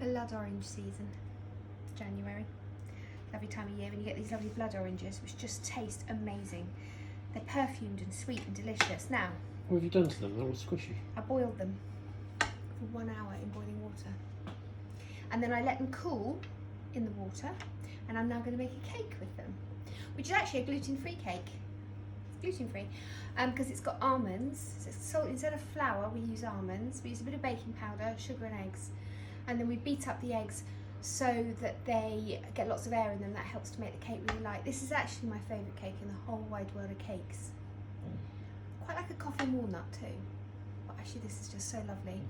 Blood orange season. It's January. Lovely time of year when you get these lovely blood oranges, which just taste amazing. They're perfumed and sweet and delicious. Now, what have you done to them? They're all squishy. I boiled them for 1 hour in boiling water. And then I let them cool in the water, and I'm now going to make a cake with them, which is actually a gluten-free cake. It's gluten-free because it's got almonds. So it's salt. Instead of flour, we use almonds. We use a bit of baking powder, sugar and eggs, and then we beat up the eggs so that they get lots of air in them. That helps to make the cake really light. This is actually my favourite cake in the whole wide world of cakes. Quite like a coffee and walnut too, but actually this is just so lovely.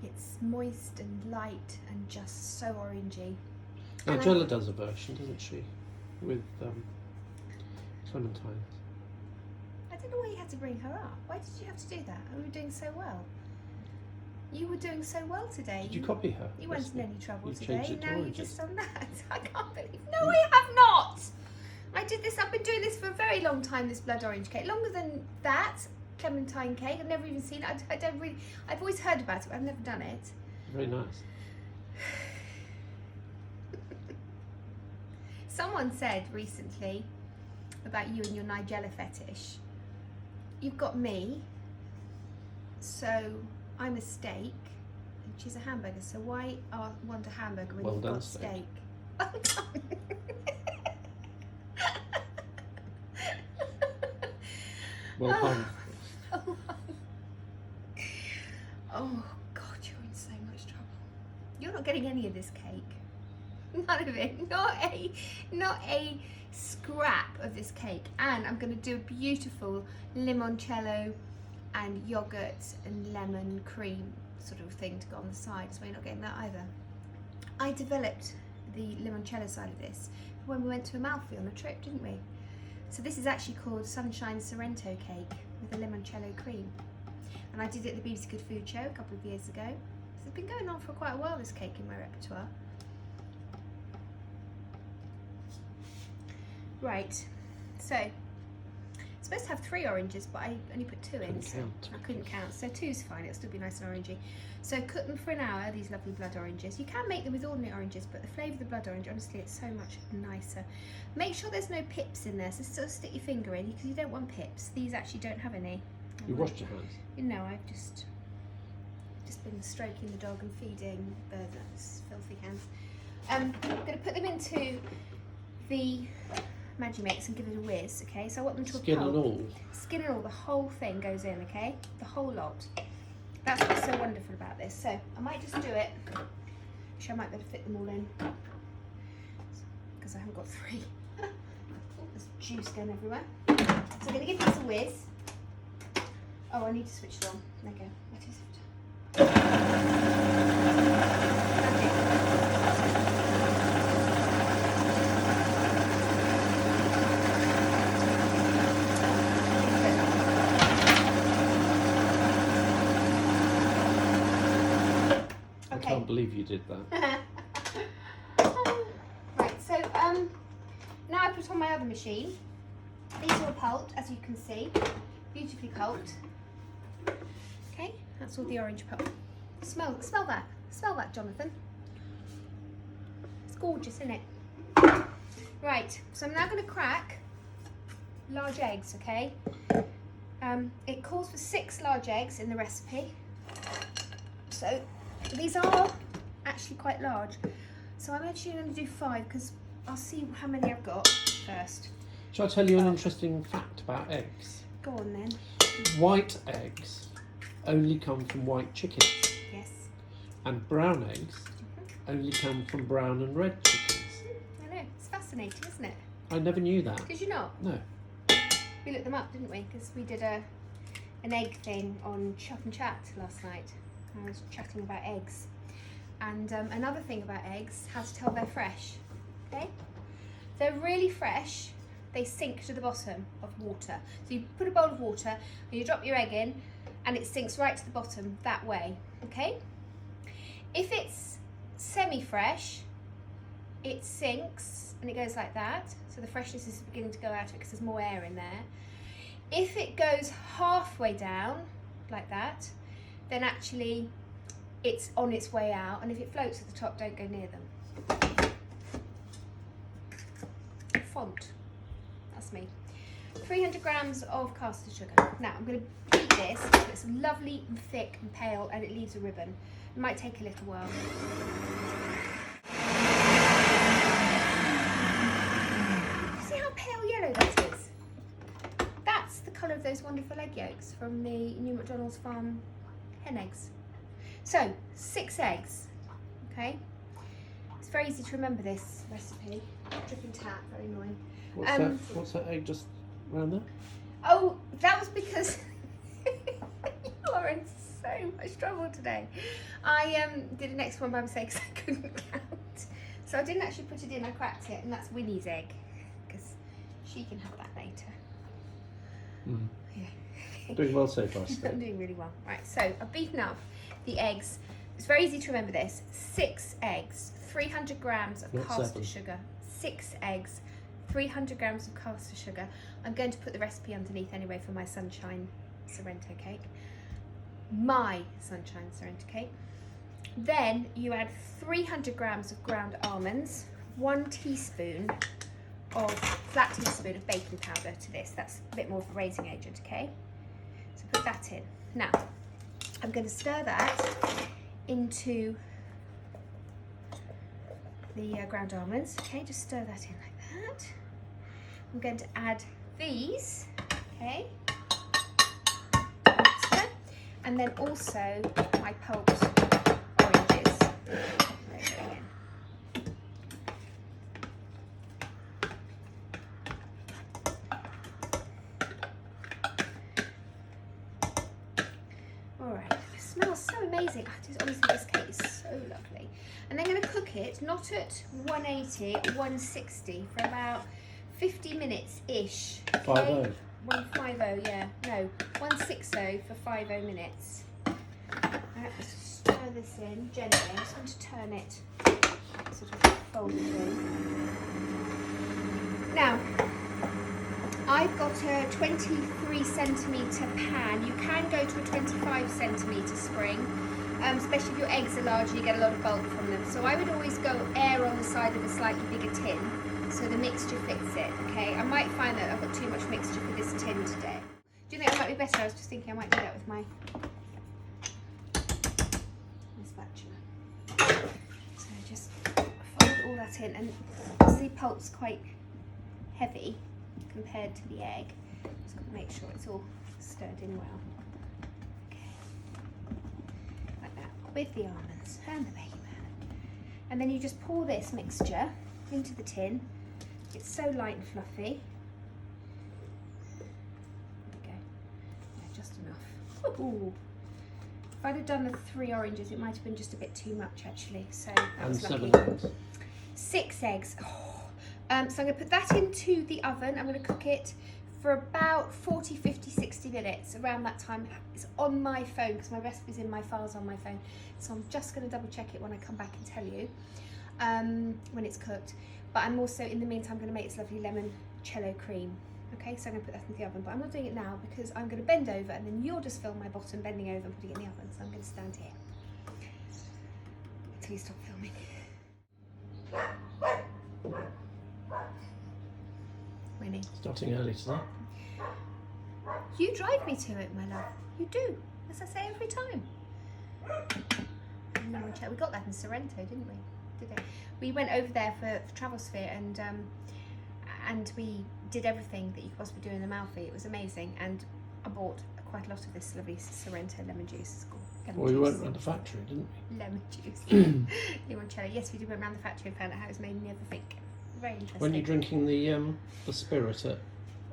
It's moist and light and just so orangey. Angela does a version, doesn't she, with clementines. I don't know why you had to bring her up. Why did you have to do that? We were doing so well. You were doing so well today. Did you copy her? You weren't in any trouble you today. changed it to Now you oranges. just done that. I can't believe. No, I have not. I did this. I've been doing this for a very long time. This blood orange cake, longer than that clementine cake. I've never even seen it. I don't really. I've always heard about it, but I've never done it. Very nice. Someone said recently about you and your Nigella fetish. You've got me, so I'm a steak, and she's a hamburger. So why want a hamburger when Well you've done, got steak. steak? Well done. Well hung. Oh God, you're in so much trouble. You're not getting any of this cake. None of it. Not a scrap of this cake. And I'm going to do a beautiful limoncello and yogurt and lemon cream sort of thing to go on the side, so you're not getting that either. I developed the limoncello side of this when we went to Amalfi on a trip, didn't we? So this is actually called Sunshine Sorrento cake with a limoncello cream. And I did it at the BBC Good Food Show a couple of years ago. So it's been going on for quite a while, this cake, in my repertoire. Right, so it's supposed to have 3 oranges, but I only put 2 in. Couldn't So count. I couldn't count, so 2's fine, it'll still be nice and orangey. So cook them for an hour, these lovely blood oranges. You can make them with ordinary oranges, but the flavour of the blood orange, honestly, it's so much nicer. Make sure there's no pips in there, so still stick your finger in, because you don't want pips. These actually don't have any. You washed your hands? No, I've just been stroking the dog and feeding those filthy hands. I'm going to put them into the Magimix and give it a whiz, okay? So I want them to Skin pulp. and all? Skin and all, the whole thing goes in, okay? The whole lot. That's what's so wonderful about this. So I might just do it. Actually, I might be able to fit them all in because I haven't got 3. Oh, there's juice going everywhere. So I'm going to give this a whiz. Oh, I need to switch it on. There you go. What is it? I can't believe you did that. Right, so now I put on my other machine. These are all pulped, as you can see, beautifully pulped. Okay, that's all the orange pulp. Smell that, Jonathan. It's gorgeous, isn't it? Right, so I'm now going to crack large eggs, okay? It calls for 6 large eggs in the recipe. So these are actually quite large. So I'm actually going to do 5 because I'll see how many I've got first. Shall I tell you an interesting fact about eggs? Go on then. White eggs only come from white chickens. Yes. And brown eggs only come from brown and red chickens. I know, it's fascinating, isn't it? I never knew that. Did you not? No. We looked them up, didn't we? Because we did an egg thing on Shop and Chat last night. I was chatting about eggs. And another thing about eggs, how to tell they're fresh. Okay? If they're really fresh, they sink to the bottom of water. So you put a bowl of water and you drop your egg in and it sinks right to the bottom that way. Okay? If it's semi-fresh, it sinks and it goes like that. So the freshness is beginning to go out of it because there's more air in there. If it goes halfway down, like that, then actually it's on its way out, and if it floats at the top, don't go near them. Font, that's me. 300 grams of caster sugar. Now I'm going to beat this so it's lovely and thick and pale, and it leaves a ribbon. It might take a little while. See how pale yellow that is? That's the colour of those wonderful egg yolks from the New McDonald's Farm hen eggs. So 6 eggs, okay? It's very easy to remember this recipe. Dripping tap, very annoying. What's that egg just around there? Oh, that was because you are in so much trouble today. I did an extra one by mistake because I couldn't count. So I didn't actually put it in, I cracked it, and that's Winnie's egg, because she can have that later. Mm. Yeah. Doing well so far. I'm doing really well. Right, so I've beaten up the eggs. It's very easy to remember this. 6 eggs, 300 grams of caster sugar. 6 eggs, 300 grams of caster sugar. I'm going to put the recipe underneath anyway for my sunshine Sorrento cake. My sunshine Sorrento cake. Then you add 300 grams of ground almonds, 1 teaspoon of flat teaspoon of baking powder to this. That's a bit more of a raising agent, okay? So put that in. Now, I'm going to stir that into the ground almonds. Okay, just stir that in like that. I'm going to add these, okay, and then also my pulped oranges. They're going in. Alright, it smells so amazing. Honestly, this cake is so lovely. And then I'm going to cook it, not at 180, 160 for about 50 minutes-ish. Okay? 50. 150, yeah. No, 160 for 50 minutes. Alright, let's stir this in gently. I'm just going to turn it, sort of fold it in. Now, I've got a 23 centimetre pan. You can go to a 25 centimetre spring, especially if your eggs are large and you get a lot of bulk from them. So I would always go air on the side of a slightly bigger tin so the mixture fits it, okay? I might find that I've got too much mixture for this tin today. Do you think it might be better? I was just thinking I might do that with my spatula. So just fold all that in, and the pulp's quite heavy compared to the egg. Just got to make sure it's all stirred in well. Okay, like that, with the almonds and the baking powder. And then you just pour this mixture into the tin. It's so light and fluffy. There we go. Yeah, just enough. Ooh. If I'd have done the 3 oranges, it might have been just a bit too much actually. So that was lucky. 7 eggs. 6 eggs. Oh. So I'm going to put that into the oven. I'm going to cook it for about 40, 50, 60 minutes. Around that time, it's on my phone because my recipe's in my files on my phone. So I'm just going to double check it when I come back and tell you when it's cooked. But I'm also, in the meantime, going to make this lovely limoncello cream. Okay, so I'm going to put that in the oven. But I'm not doing it now because I'm going to bend over and then you'll just film my bottom bending over and putting it in the oven. So I'm going to stand here until you stop filming. Winnie. Starting early today. You drive me to it, my love. You do, as I say every time. We got that in Sorrento, didn't we? We went over there for Travel Sphere and we did everything that you could possibly do in Amalfi. It was amazing, and I bought quite a lot of this lovely Sorrento lemon juice. It's called lemon Well, we juice. went around the factory, didn't we? Lemon juice. Limoncello. Yes, we did went around the factory and found out how it was made and everything. Very interesting. When you're drinking the spirit at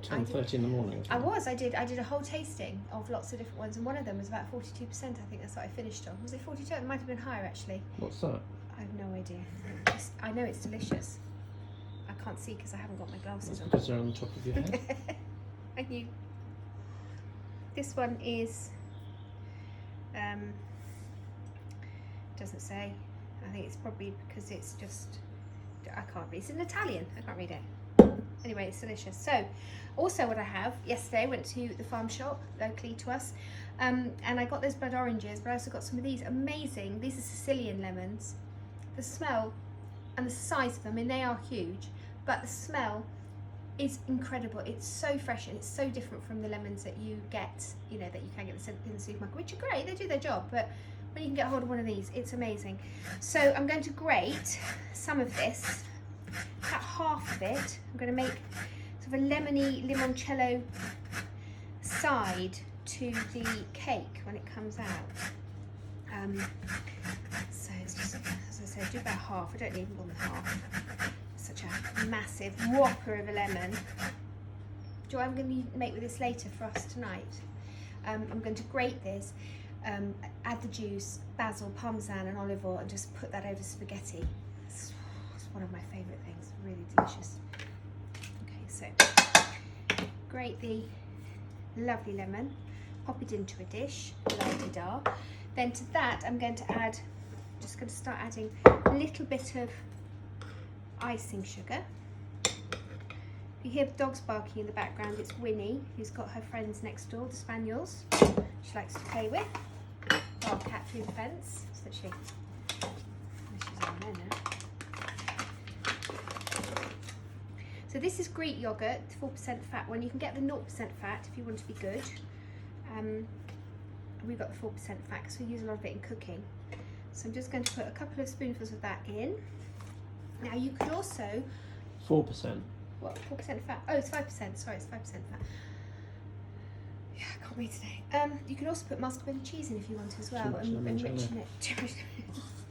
10:30 in the morning. I did a whole tasting of lots of different ones, and one of them was about 42%. I think that's what I finished on. Was it 42? It might have been higher actually. What's that? I have no idea. I know it's delicious. I can't see because I haven't got my glasses That's on. because they're on the top of your head. Thank you. This one is doesn't say. I think it's probably because it's just, I can't read. It's in Italian. I can't read it. Anyway, it's delicious. So, also what I have, yesterday I went to the farm shop locally to us, and I got those blood oranges, but I also got some of these amazing, these are Sicilian lemons. The smell and the size of them, I mean they are huge, but the smell is incredible. It's so fresh and it's so different from the lemons that you get, you know, that you can get in the supermarket, which are great, they do their job, but when you can get hold of one of these, it's amazing. So I'm going to grate some of this, about half of it. I'm going to make sort of a lemony limoncello side to the cake when it comes out. So it's just, as I said, do about half. I don't need more than half. Such a massive whopper of a lemon. Do I'm going to make with this later for us tonight. I'm going to grate this, add the juice, basil, parmesan and olive oil, and just put that over spaghetti. It's one of my favourite things, really delicious. Okay, so grate the lovely lemon, pop it into a dish, la-di-da. Then to that I'm going to add, just going to start adding a little bit of icing sugar. You hear dogs barking in the background, it's Winnie, who's got her friends next door, the spaniels, she likes to play with. Wild cat through the fence, isn't she? She's on there now. So this is Greek yogurt, 4% fat one. You can get the 0% fat if you want to be good. We've got the 4% fat because we use a lot of it in cooking. So I'm just going to put a couple of spoonfuls of that in. Now you could also... 4%. What, 4% fat? Oh, it's 5%, sorry, it's 5% fat. Yeah, I can't wait today. You can also put mascarpone cheese in if you want as well, and enrich in it.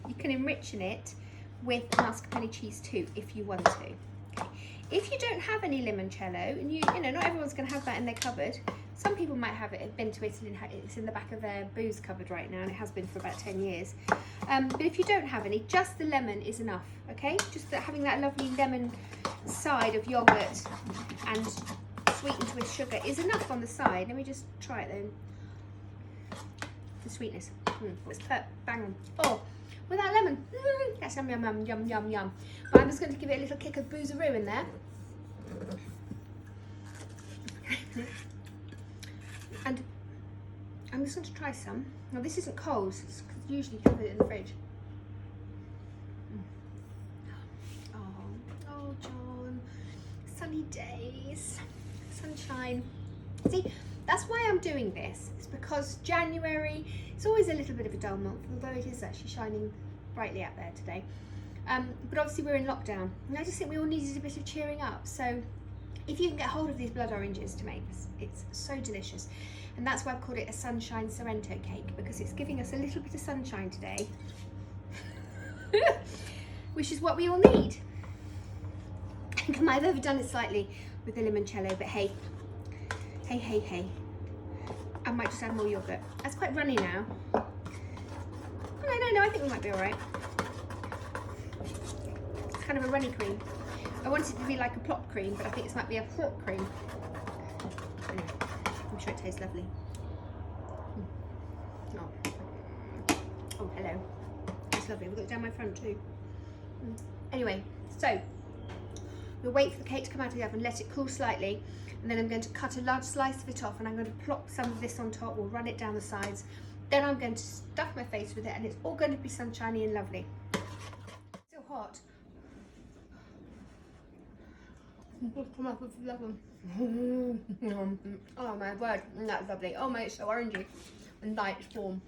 You can enrich in it with mascarpone cheese too, if you want to. Okay. If you don't have any limoncello, and you know, not everyone's going to have that in their cupboard. Some people might have it, been to Italy and it's in the back of their booze cupboard right now, and it has been for about 10 years. But if you don't have any, just the lemon is enough, okay? Just having that lovely lemon side of yogurt and sweetened with sugar is enough on the side. Let me just try it then. The sweetness, it's bang on. Oh, with that lemon, that's yum, yum, yum, yum, yum, yum. But I'm just going to give it a little kick of boozeroo in there. And I'm just going to try some. Now this isn't cold, because usually you have it in the fridge. Oh, John, sunny days, sunshine. See, that's why I'm doing this. It's because January, it's always a little bit of a dull month, although it is actually shining brightly out there today. But obviously we're in lockdown, and I just think we all needed a bit of cheering up. So if you can get hold of these blood oranges to make this, it's so delicious. And that's why I've called it a sunshine Sorrento cake, because it's giving us a little bit of sunshine today, which is what we all need. I think I might have overdone it slightly with the limoncello, but hey, hey, hey, hey. I might just add more yogurt. That's quite runny now. No, I think we might be all right. It's kind of a runny cream. I want it to be like a plop cream, but I think this might be a plop cream. Anyway, I'm sure it tastes lovely. Oh, hello. It's lovely. We've got it down my front too. Anyway, so we'll wait for the cake to come out of the oven, let it cool slightly, and then I'm going to cut a large slice of it off, and I'm going to plop some of this on top. We'll run it down the sides. Then I'm going to stuff my face with it, and it's all going to be sunshiny and lovely. Still hot. Come up with lovely. Oh my word, that's lovely. Oh my, it's so orangey and light, it's warm.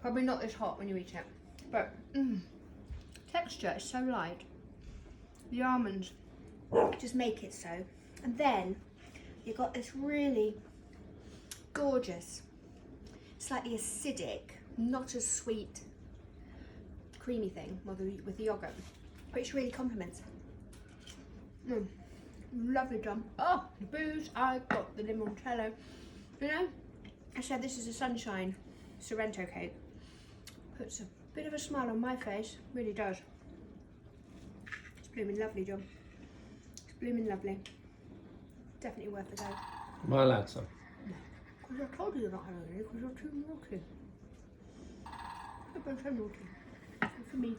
Probably not this hot when you eat it, but texture is so light. The almonds just make it so. And then you've got this really gorgeous, slightly acidic, not as sweet, creamy thing with the yogurt, which really complements. Lovely, John. Oh, the booze, I got the limoncello. You know, I said this is a sunshine Sorrento cake. Puts a bit of a smile on my face, really does. It's blooming lovely, John. It's blooming lovely. Definitely worth a go. Am I allowed some? No, because I told you you're not having any, because you're too naughty. You've been so naughty. Good for me.